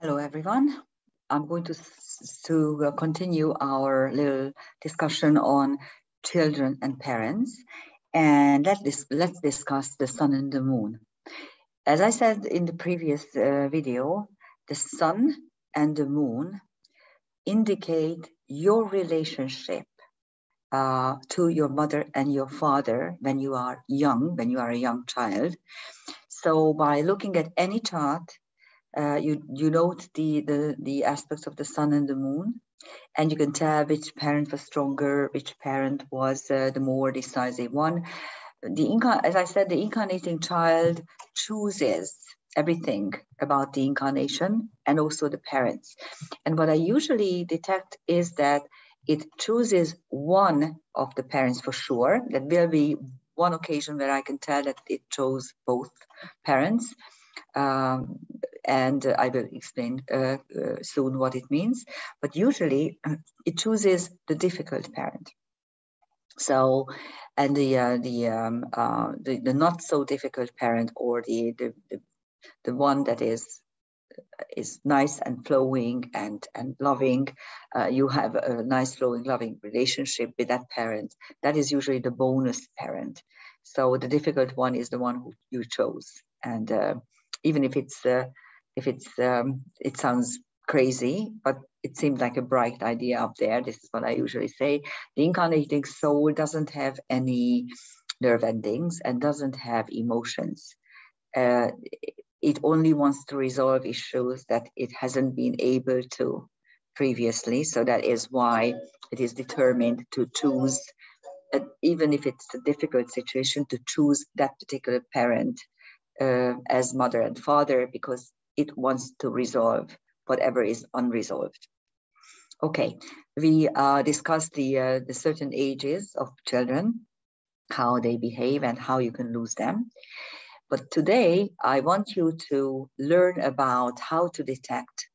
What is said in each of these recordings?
Hello, everyone. I'm going to continue our little discussion on children and parents, and let's discuss the sun and the moon. As I said in the previous video, the sun and the moon indicate your relationship to your mother and your father when you are young, when you are a young child. So by looking at any chart, you note the aspects of the sun and the moon, and you can tell which parent was stronger, which parent was the more decisive one. As I said, the incarnating child chooses everything about the incarnation and also the parents. And what I usually detect is that it chooses one of the parents for sure. That will be one occasion where I can tell that it chose both parents. And I will explain soon what it means. But usually it chooses the difficult parent. So, and the not so difficult parent, or the one that is nice and flowing and loving, you have a nice flowing loving relationship with that parent. That is usually the bonus parent. So the difficult one is the one who you chose, and even if it sounds crazy, but it seemed like a bright idea up there. This is what I usually say. The incarnating soul doesn't have any nerve endings and doesn't have emotions. It only wants to resolve issues that it hasn't been able to previously. So that is why it is determined to choose, even if it's a difficult situation, to choose that particular parent as mother and father, because it wants to resolve whatever is unresolved. Okay, we discussed the certain ages of children, how they behave and how you can lose them. But today I want you to learn about how to detect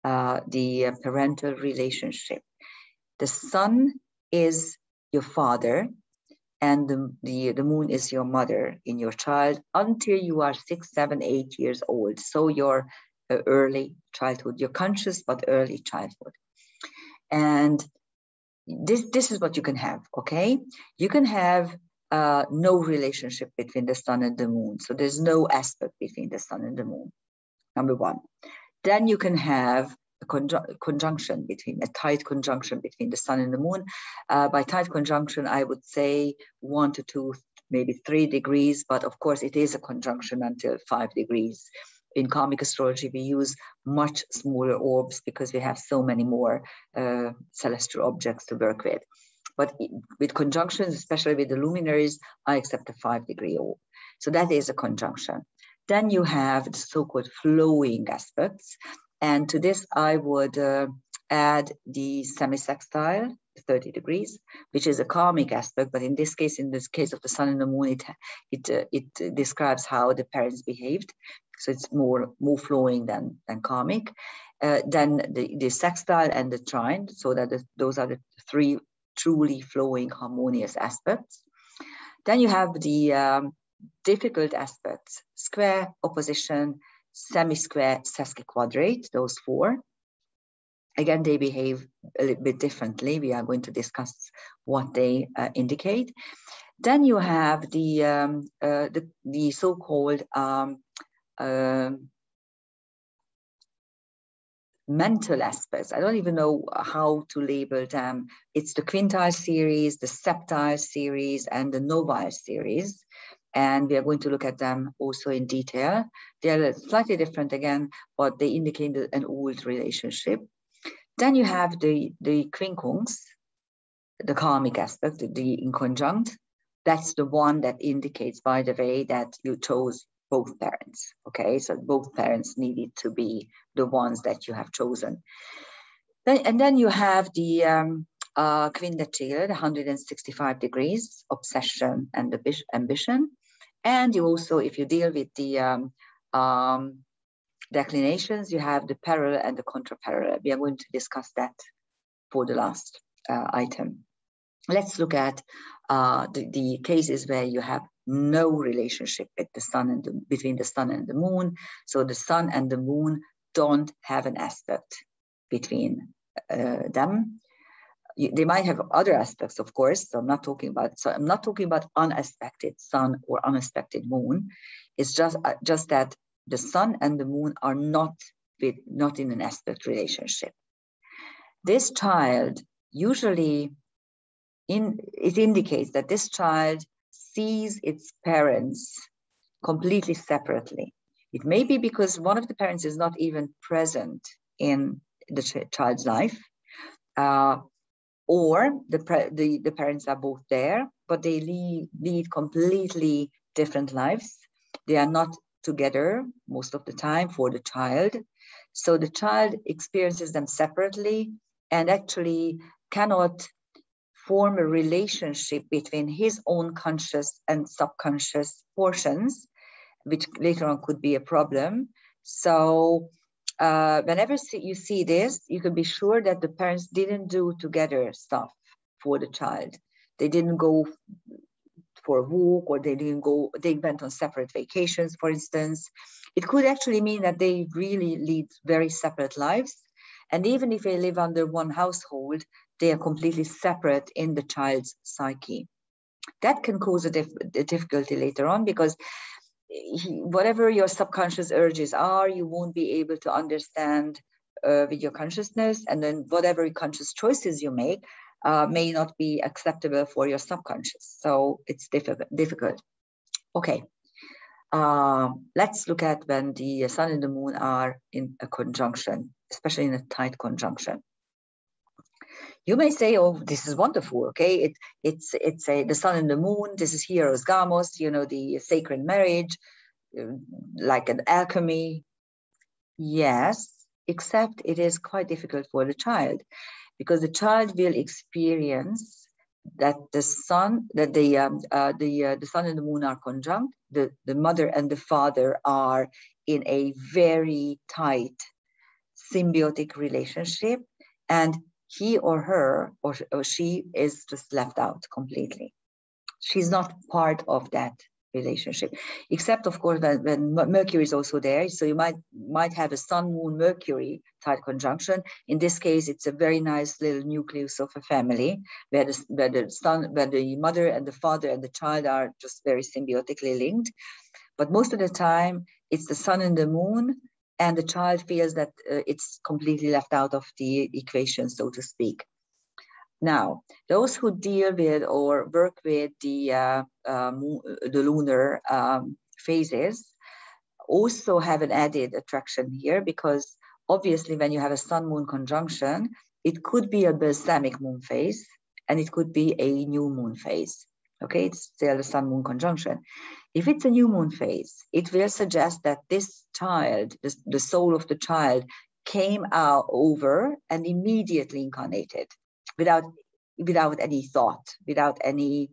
the parental relationship. The sun is your father, and the moon is your mother in your child until you are 6, 7, 8 years old. So your early childhood, your conscious but early childhood. And this is what you can have, okay? You can have no relationship between the sun and the moon. So there's no aspect between the sun and the moon, number one. Then you can have a conjunction a tight conjunction between the sun and the moon. By tight conjunction, I would say 1 to 2, maybe 3 degrees, but of course it is a conjunction until 5 degrees. In karmic astrology, we use much smaller orbs because we have so many more celestial objects to work with. But with conjunctions, especially with the luminaries, I accept a 5-degree orb. So that is a conjunction. Then you have the so-called flowing aspects. And to this, I would add the semi-sextile, 30 degrees, which is a karmic aspect. But in this case of the sun and the moon, it describes how the parents behaved. So it's more flowing than karmic. Then the sextile and the trine, so that those are the 3 truly flowing, harmonious aspects. Then you have the difficult aspects: square, opposition, semi-square, sesquiquadrate, those 4. Again, they behave a little bit differently. We are going to discuss what they indicate. Then you have the so-called mental aspects. I don't even know how to label them. It's the quintile series, the septile series, and the novile series. And we are going to look at them also in detail. They are slightly different again, but they indicate an old relationship. Then you have the quincunx, the karmic aspect, the inconjunct. That's the one that indicates, by the way, that you chose both parents. Okay, so both parents needed to be the ones that you have chosen. Then you have the quindecile, 165 degrees, obsession and ambition. And you also, if you deal with the declinations, you have the parallel and the contraparallel. We are going to discuss that for the last item. Let's look at the cases where you have no relationship with the sun and between the sun and the moon. So the sun and the moon don't have an aspect between them. They might have other aspects, of course. So I'm not talking about unaspected sun or unaspected moon. It's just that the sun and the moon are not in an aspect relationship. This child usually it indicates that this child sees its parents completely separately. It may be because one of the parents is not even present in the child's life, or the parents are both there, but they lead completely different lives. They are not together most of the time for the child. So the child experiences them separately and actually cannot form a relationship between his own conscious and subconscious portions, which later on could be a problem. So whenever you see this, you can be sure that the parents didn't do together stuff for the child. They didn't go for a walk, or they went on separate vacations, for instance. It could actually mean that they really lead very separate lives. And even if they live under one household, they are completely separate in the child's psyche. That can cause a difficulty later on, because whatever your subconscious urges are, you won't be able to understand with your consciousness, and then whatever conscious choices you make may not be acceptable for your subconscious. So it's difficult. Okay, let's look at when the sun and the moon are in a conjunction, especially in a tight conjunction. You may say, "Oh, this is wonderful." Okay, it's the sun and the moon. This is Hieros Gamos, the sacred marriage, like an alchemy. Yes, except it is quite difficult for the child, because the child will experience that the sun and the moon are conjunct. The mother and the father are in a very tight symbiotic relationship, and he or her or she is just left out completely. She's not part of that relationship, except of course when Mercury is also there. So you might have a Sun, Moon, Mercury tight conjunction. In this case, it's a very nice little nucleus of a family where the mother and the father and the child are just very symbiotically linked. But most of the time, it's the sun and the moon, and the child feels that it's completely left out of the equation, so to speak. Now, those who deal with or work with the lunar phases also have an added attraction here, because obviously when you have a sun-moon conjunction, it could be a balsamic moon phase and it could be a new moon phase. Okay, it's still a sun-moon conjunction. If it's a new moon phase, it will suggest that this child, the soul of the child, came out over and immediately incarnated without any thought, without any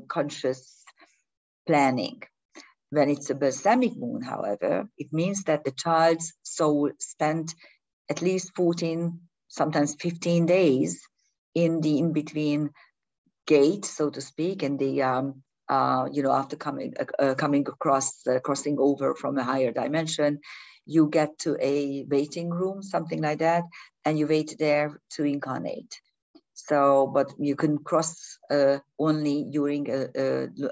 conscious planning. When it's a balsamic moon, however, it means that the child's soul spent at least 14, sometimes 15 days in the in-between gate, so to speak, and the after crossing over from a higher dimension, you get to a waiting room, something like that, and you wait there to incarnate. So, but you can cross only during a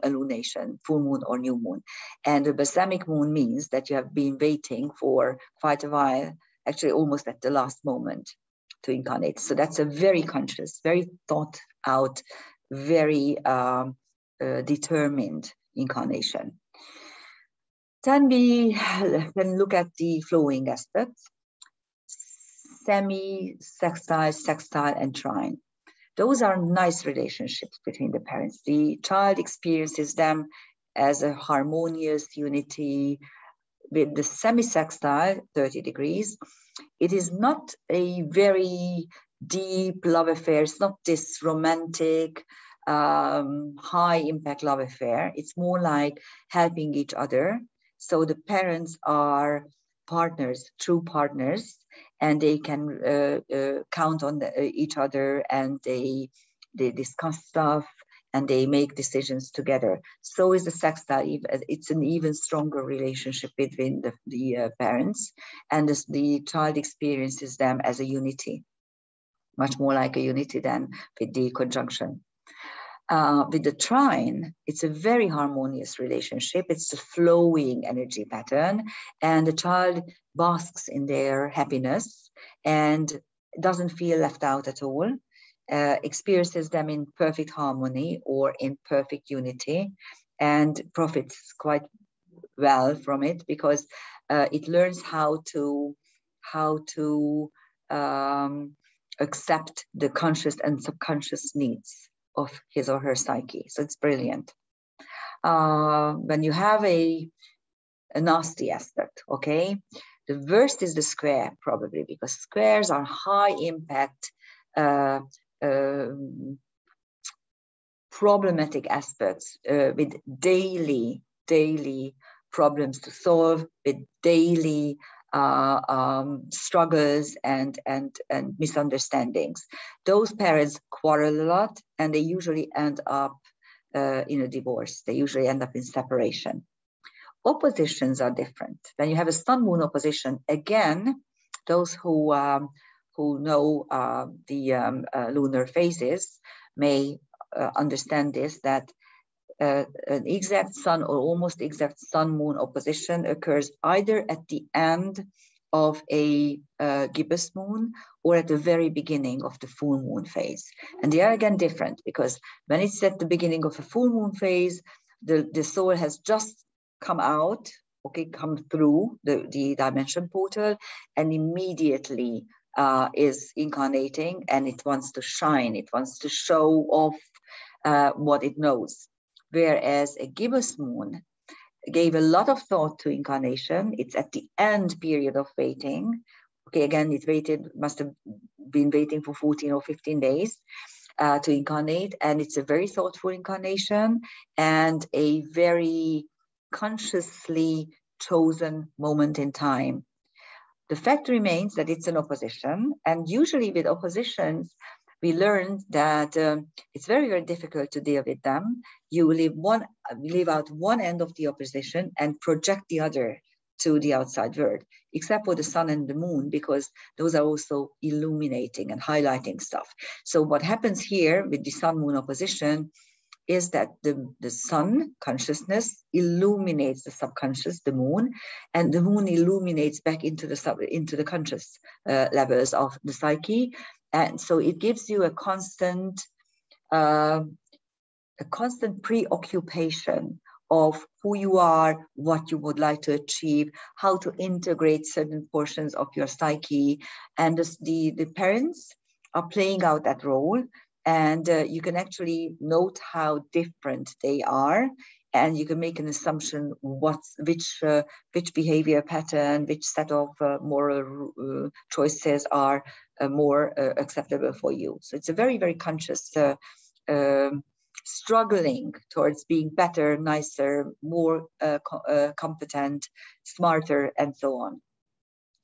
lunation, full moon or new moon. And the balsamic moon means that you have been waiting for quite a while, actually almost at the last moment to incarnate. So that's a very conscious, very thought out, very determined incarnation. Then we can look at the flowing aspects: semi-sextile, sextile, and trine. Those are nice relationships between the parents. The child experiences them as a harmonious unity. With the semi-sextile, 30 degrees, it is not a very deep love affair. It's not this romantic, high impact love affair. It's more like helping each other. So the parents are partners, true partners, and they can count on each other, and they discuss stuff, and they make decisions together. So is the sextile. It's an even stronger relationship between the parents, and the child experiences them as a unity, much more like a unity than with the conjunction. With the trine, it's a very harmonious relationship. It's a flowing energy pattern, and the child basks in their happiness and doesn't feel left out at all, experiences them in perfect harmony or in perfect unity, and profits quite well from it, because it learns how to accept the conscious and subconscious needs of his or her psyche. So it's brilliant. When you have a nasty aspect, okay, the worst is the square, probably, because squares are high impact problematic aspects with daily problems to solve, with daily struggles and misunderstandings. Those parents quarrel a lot, and they usually end up in a divorce. They usually end up in separation. Oppositions are different. When you have a sun-moon opposition, again, those who know the lunar phases may understand this, that an exact sun or almost exact sun-moon opposition occurs either at the end of a gibbous moon or at the very beginning of the full moon phase. And they are again different, because when it's at the beginning of a full moon phase, the soul has just come out, okay, come through the dimension portal, and immediately is incarnating, and it wants to shine, it wants to show off what it knows. Whereas a gibbous moon gave a lot of thought to incarnation. It's at the end period of waiting. Okay, again, it must have been waiting for 14 or 15 days to incarnate. And it's a very thoughtful incarnation and a very consciously chosen moment in time. The fact remains that it's an opposition. And usually with oppositions, we learned that it's very, very difficult to deal with them. You leave out one end of the opposition and project the other to the outside world, except for the sun and the moon, because those are also illuminating and highlighting stuff. So what happens here with the sun-moon opposition is that the sun consciousness illuminates the subconscious, the moon, and the moon illuminates back into the conscious levels of the psyche. And so it gives you a constant preoccupation of who you are, what you would like to achieve, how to integrate certain portions of your psyche. And the parents are playing out that role. And you can actually note how different they are. And you can make an assumption which behavior pattern, which set of moral choices are more acceptable for you. So it's a very, very conscious struggling towards being better, nicer, more competent, smarter, and so on.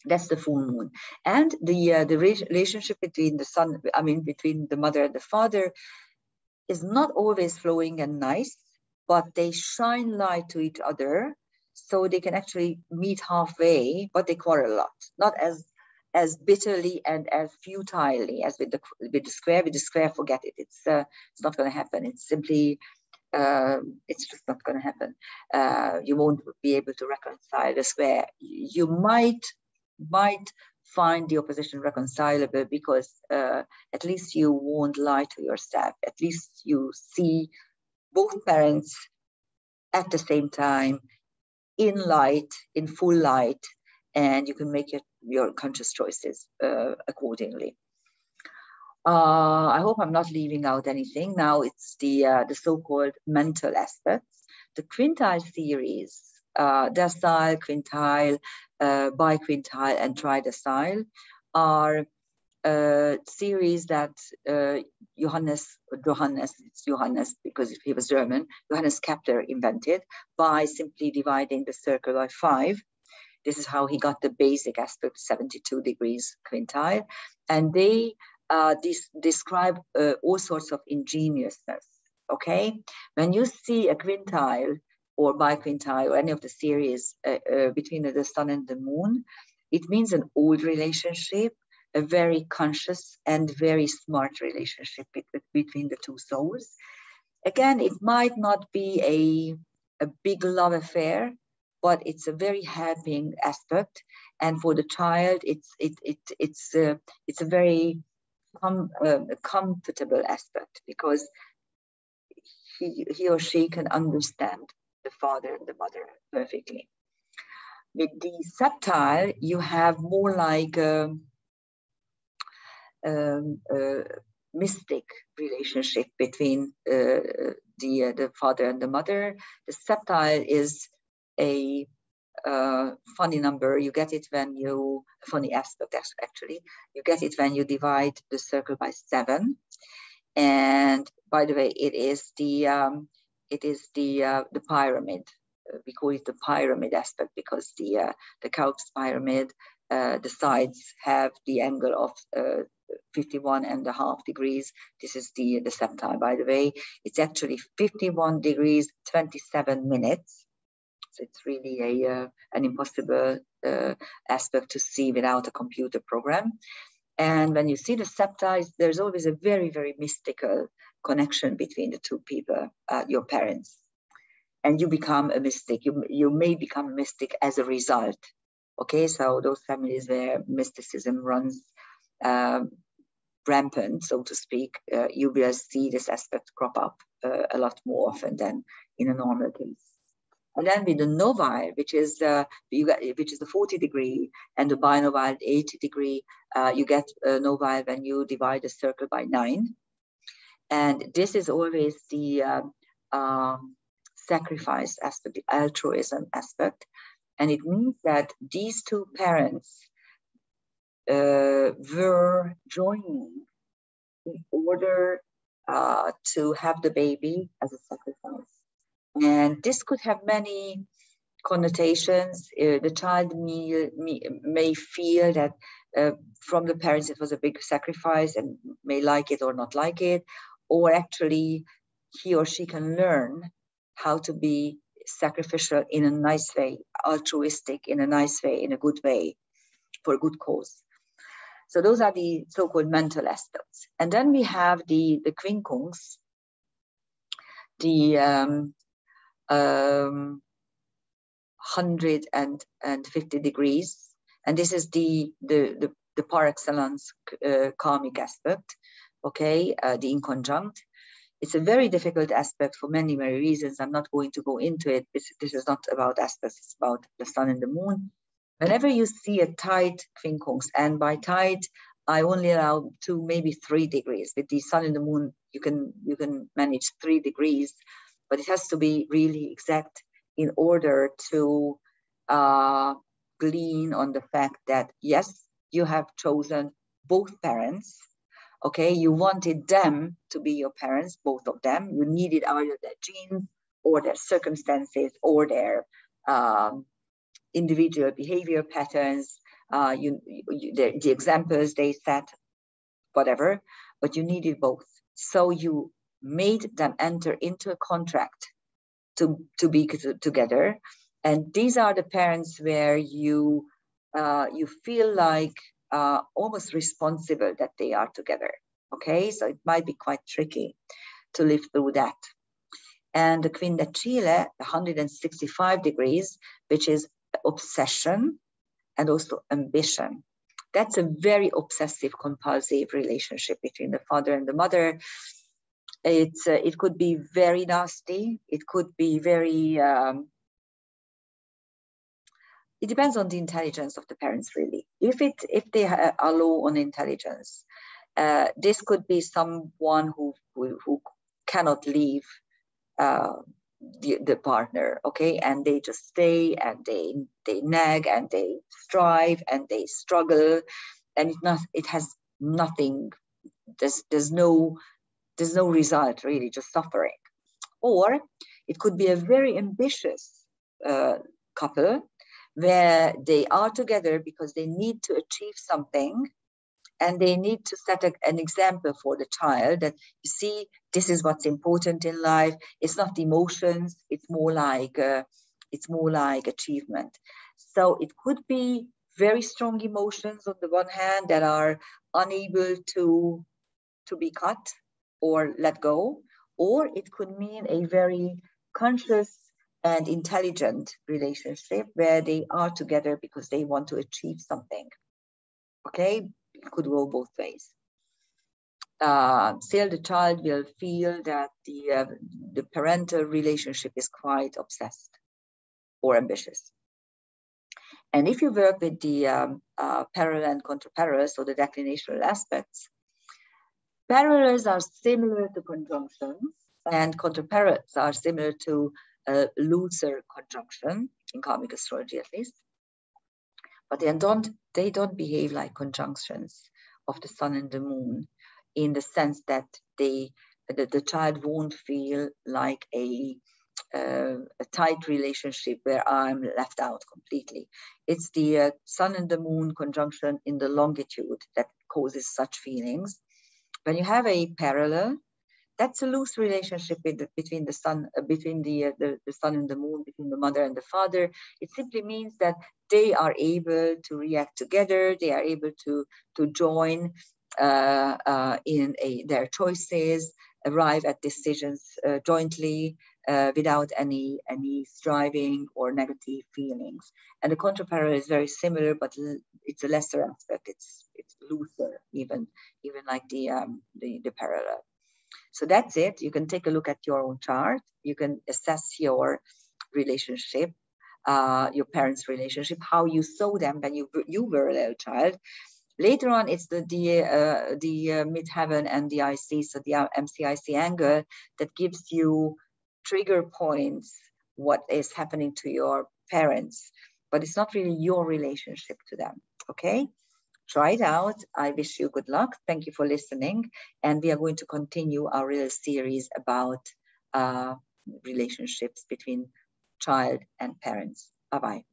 That's the full moon. And the relationship between between the mother and the father is not always flowing and nice, but they shine light to each other, so they can actually meet halfway, but they quarrel a lot. Not as bitterly and as futilely as with the square. With the square, forget it. It's not going to happen. It's simply it's just not going to happen. You won't be able to reconcile the square. You might find the opposition reconcilable, because at least you won't lie to yourself. At least you see both parents at the same time in light, in full light, and you can make your conscious choices accordingly. I hope I'm not leaving out anything. Now it's the so-called mental aspects. The quintile theories, decile, quintile, biquintile, and tridecile, are series that Johannes, because he was German, Johannes Kepler invented by simply dividing the circle by 5. This is how he got the basic aspect, 72 degrees quintile. And they describe all sorts of ingeniousness okay? When you see a quintile or biquintile or any of the series between the sun and the moon, it means an old relationship, a very conscious and very smart relationship between the two souls. Again, it might not be a big love affair, but it's a very helping aspect. And for the child, it's a very comfortable aspect, because he or she can understand the father and the mother perfectly. With the subtile, you have more like mystic relationship between the father and the mother. The subtile is a funny number. You get it when you, funny aspect actually, you get it when you divide the circle by 7. And by the way, it is the pyramid. We call it the pyramid aspect because the Cheops pyramid, the sides have the angle of 51.5 degrees. This is the septile, by the way. It's actually 51 degrees, 27 minutes. So it's really an impossible aspect to see without a computer program. And when you see the septiles, there's always a very, very mystical connection between the two people, your parents. And you become a mystic. You may become a mystic as a result. Okay, so those families where mysticism runs rampant, so to speak, you will see this aspect crop up a lot more often than in a normal case. And then with the novile, which is the 40 degree, and the binovile 80 degree, you get a novile when you divide the circle by 9. And this is always the sacrifice aspect, the altruism aspect. And it means that these two parents were joining in order to have the baby as a sacrifice. And this could have many connotations. The child may feel that from the parents it was a big sacrifice and may like it or not like it, or actually he or she can learn how to be sacrificial in a nice way, altruistic in a nice way, in a good way, for a good cause. So those are the so-called mental aspects. And then we have the quincunx, the 150 degrees, and this is the par excellence karmic aspect, okay, the inconjunct. It's a very difficult aspect for many, many reasons. I'm not going to go into it. This is not about aspects, it's about the sun and the moon. Whenever you see a tight quincunx, and by tight, I only allow 2, maybe 3 degrees. With the sun and the moon, you can manage 3 degrees, but it has to be really exact in order to glean on the fact that, yes, you have chosen both parents. Okay, you wanted them to be your parents, both of them. You needed either their genes or their circumstances or their individual behavior patterns, the examples they set, whatever, but you needed both. So you made them enter into a contract to be together. And these are the parents where you feel like almost responsible that they are together. Okay, so it might be quite tricky to live through that. And the Quinta Chile, 165 degrees, which is obsession and also ambition. That's a very obsessive compulsive relationship between the father and the mother. It could be very nasty. It could be very, it depends on the intelligence of the parents, really. If they are low on intelligence, this could be someone who cannot leave the partner, okay, and they just stay and they nag and they strive and they struggle, and it has nothing. There's no result, really, just suffering. Or it could be a very ambitious couple where they are together because they need to achieve something, And they need to set an example for the child that, you see, this is what's important in life. It's not emotions. It's more like achievement. So it could be very strong emotions on the one hand that are unable to be cut or let go, or it could mean a very conscious and intelligent relationship where they are together because they want to achieve something. Okay, it could go both ways. Still, the child will feel that the parental relationship is quite obsessed or ambitious. And if you work with the parallel and contraparallel, so the declinational aspects, parallels are similar to conjunctions, and contraparallels are similar to looser conjunction, in karmic astrology at least. But they don't behave like conjunctions of the sun and the moon, in the sense that the child won't feel like a tight relationship where I'm left out completely. It's the sun and the moon conjunction in the longitude that causes such feelings. When you have a parallel, that's a loose relationship between the sun, between the sun and the moon, between the mother and the father. It simply means that they are able to react together. They are able to join in their choices, arrive at decisions jointly without any striving or negative feelings. And the contraparallel is very similar, but it's a lesser aspect. It's looser, even like the parallel. So that's it. You can take a look at your own chart. You can assess your relationship, your parents' relationship, how you saw them when you were a little child. Later on, it's the midheaven and the IC, so the MCIC angle, that gives you trigger points, what is happening to your parents, but it's not really your relationship to them. Okay? Try it out. I wish you good luck. Thank you for listening. And we are going to continue our little series about relationships between child and parents. Bye-bye.